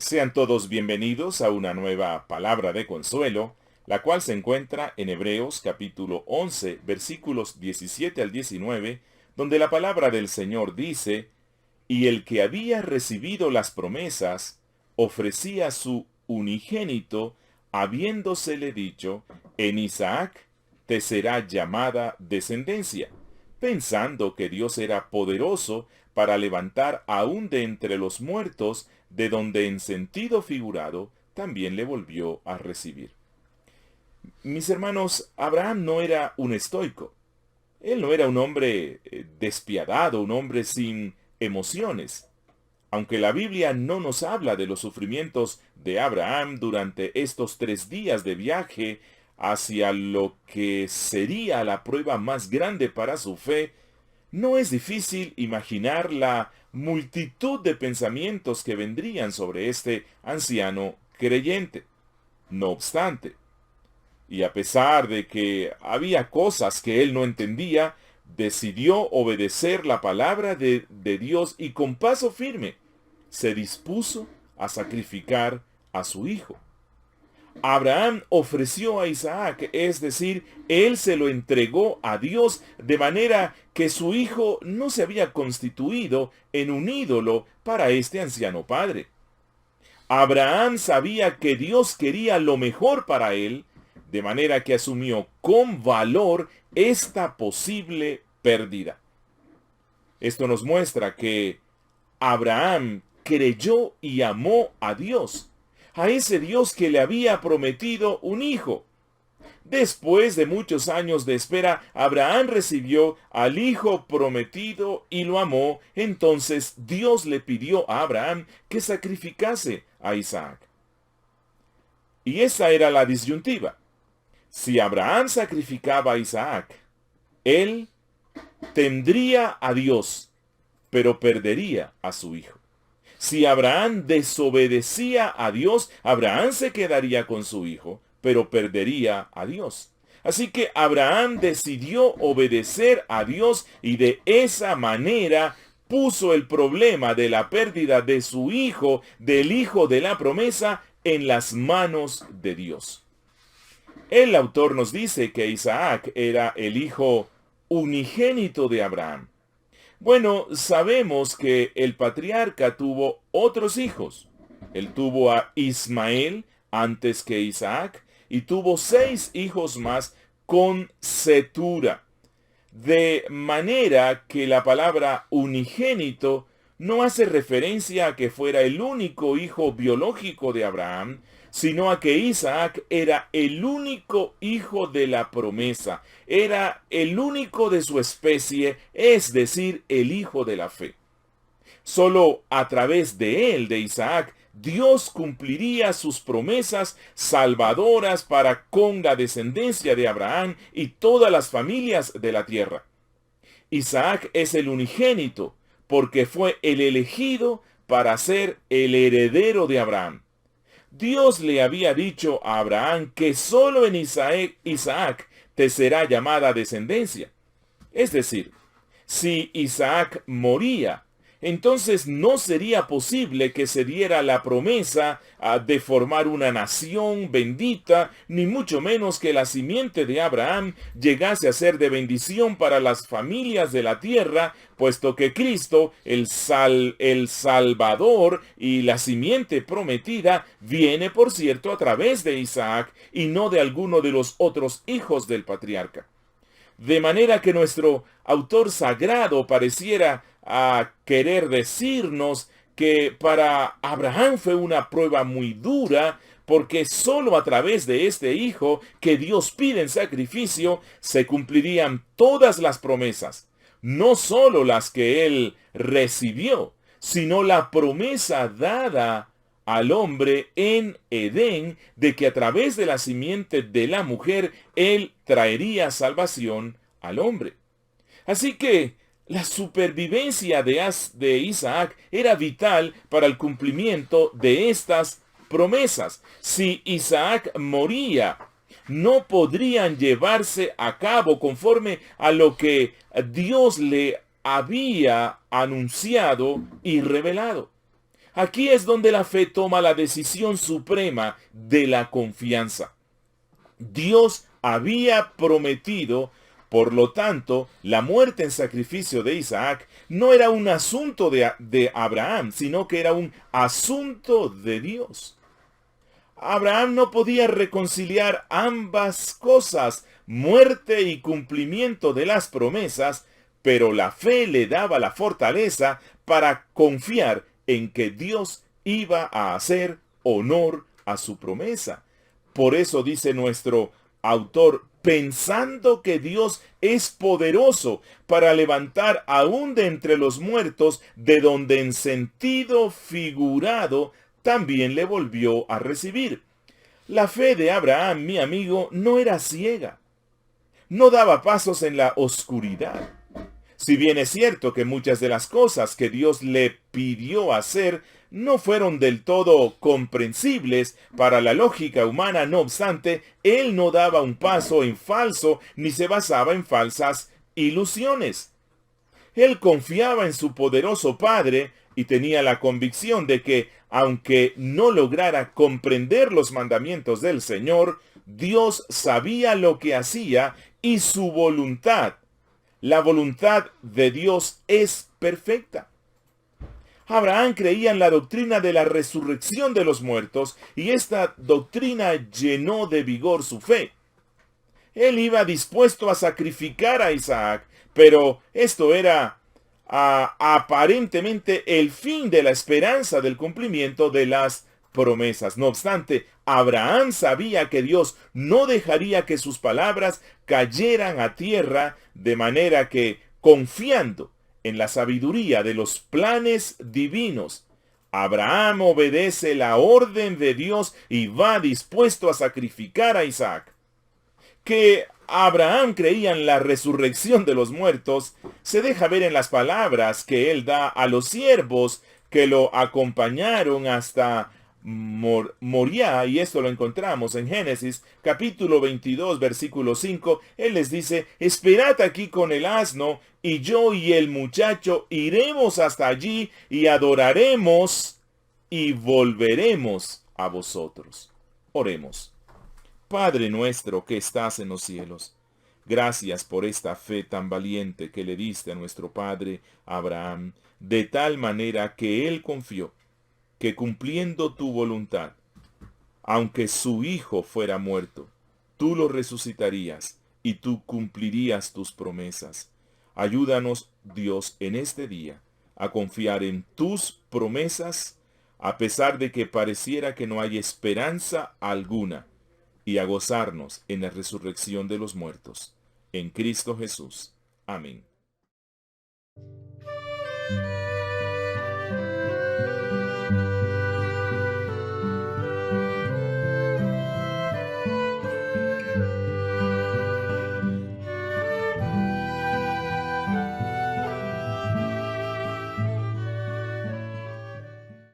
Sean todos bienvenidos a una nueva palabra de consuelo, la cual se encuentra en Hebreos capítulo 11, versículos 17 al 19, donde la palabra del Señor dice: «Y el que había recibido las promesas, ofrecía su unigénito, habiéndosele dicho, en Isaac te será llamada descendencia, pensando que Dios era poderoso para levantar aún de entre los muertos, de donde en sentido figurado también le volvió a recibir». Mis hermanos, Abraham no era un estoico. Él no era un hombre despiadado, un hombre sin emociones. Aunque la Biblia no nos habla de los sufrimientos de Abraham durante estos 3 días de viaje hacia lo que sería la prueba más grande para su fe, no es difícil imaginar la multitud de pensamientos que vendrían sobre este anciano creyente. No obstante, y a pesar de que había cosas que él no entendía, decidió obedecer la palabra de Dios y con paso firme se dispuso a sacrificar a su hijo. Abraham ofreció a Isaac, es decir, él se lo entregó a Dios, de manera que su hijo no se había constituido en un ídolo para este anciano padre. Abraham sabía que Dios quería lo mejor para él, de manera que asumió con valor esta posible pérdida. Esto nos muestra que Abraham creyó y amó a Dios, a ese Dios que le había prometido un hijo. Después de muchos años de espera, Abraham recibió al hijo prometido y lo amó. Entonces Dios le pidió a Abraham que sacrificase a Isaac. Y esa era la disyuntiva. Si Abraham sacrificaba a Isaac, él tendría a Dios, pero perdería a su hijo. Si Abraham desobedecía a Dios, Abraham se quedaría con su hijo, pero perdería a Dios. Así que Abraham decidió obedecer a Dios y de esa manera puso el problema de la pérdida de su hijo, del hijo de la promesa, en las manos de Dios. El autor nos dice que Isaac era el hijo unigénito de Abraham. Bueno, sabemos que el patriarca tuvo otros hijos. Él tuvo a Ismael antes que Isaac y tuvo 6 hijos más con Cetura. De manera que la palabra unigénito no hace referencia a que fuera el único hijo biológico de Abraham, sino a que Isaac era el único hijo de la promesa, era el único de su especie, es decir, el hijo de la fe. Solo a través de él, de Isaac, Dios cumpliría sus promesas salvadoras para con la descendencia de Abraham y todas las familias de la tierra. Isaac es el unigénito porque fue el elegido para ser el heredero de Abraham. Dios le había dicho a Abraham que solo en Isaac te será llamada descendencia. Es decir, si Isaac moría, entonces no sería posible que se diera la promesa de formar una nación bendita, ni mucho menos que la simiente de Abraham llegase a ser de bendición para las familias de la tierra, puesto que Cristo, el Salvador y la simiente prometida, viene, por cierto, a través de Isaac y no de alguno de los otros hijos del patriarca. De manera que nuestro autor sagrado pareciera querer decirnos que para Abraham fue una prueba muy dura, porque sólo a través de este hijo que Dios pide en sacrificio se cumplirían todas las promesas, no sólo las que él recibió, sino la promesa dada al hombre en Edén de que a través de la simiente de la mujer él traería salvación al hombre. Así que la supervivencia de Isaac era vital para el cumplimiento de estas promesas. Si Isaac moría, no podrían llevarse a cabo conforme a lo que Dios le había anunciado y revelado. Aquí es donde la fe toma la decisión suprema de la confianza. Dios había prometido, por lo tanto, la muerte en sacrificio de Isaac no era un asunto de Abraham, sino que era un asunto de Dios. Abraham no podía reconciliar ambas cosas, muerte y cumplimiento de las promesas, pero la fe le daba la fortaleza para confiar en que Dios iba a hacer honor a su promesa. Por eso dice nuestro autor, pensando que Dios es poderoso para levantar aún de entre los muertos, de donde en sentido figurado también le volvió a recibir. La fe de Abraham, mi amigo, no era ciega. No daba pasos en la oscuridad. Si bien es cierto que muchas de las cosas que Dios le pidió hacer no fueron del todo comprensibles para la lógica humana, no obstante, él no daba un paso en falso ni se basaba en falsas ilusiones. Él confiaba en su poderoso Padre y tenía la convicción de que, aunque no lograra comprender los mandamientos del Señor, Dios sabía lo que hacía y su voluntad, la voluntad de Dios, es perfecta. Abraham creía en la doctrina de la resurrección de los muertos y esta doctrina llenó de vigor su fe. Él iba dispuesto a sacrificar a Isaac, pero esto era aparentemente el fin de la esperanza del cumplimiento de las promesas. No obstante, Abraham sabía que Dios no dejaría que sus palabras cayeran a tierra, de manera que, confiando en la sabiduría de los planes divinos, Abraham obedece la orden de Dios y va dispuesto a sacrificar a Isaac. Que Abraham creía en la resurrección de los muertos se deja ver en las palabras que él da a los siervos que lo acompañaron hasta Moriah, y esto lo encontramos en Génesis capítulo 22 versículo 5. Él les dice: esperad aquí con el asno, y yo y el muchacho iremos hasta allí y adoraremos y volveremos a vosotros. Oremos. Padre nuestro que estás en los cielos, gracias por esta fe tan valiente que le diste a nuestro padre Abraham, de tal manera que él confió que, cumpliendo tu voluntad, aunque su hijo fuera muerto, tú lo resucitarías y tú cumplirías tus promesas. Ayúdanos, Dios, en este día a confiar en tus promesas, a pesar de que pareciera que no hay esperanza alguna, y a gozarnos en la resurrección de los muertos. En Cristo Jesús. Amén.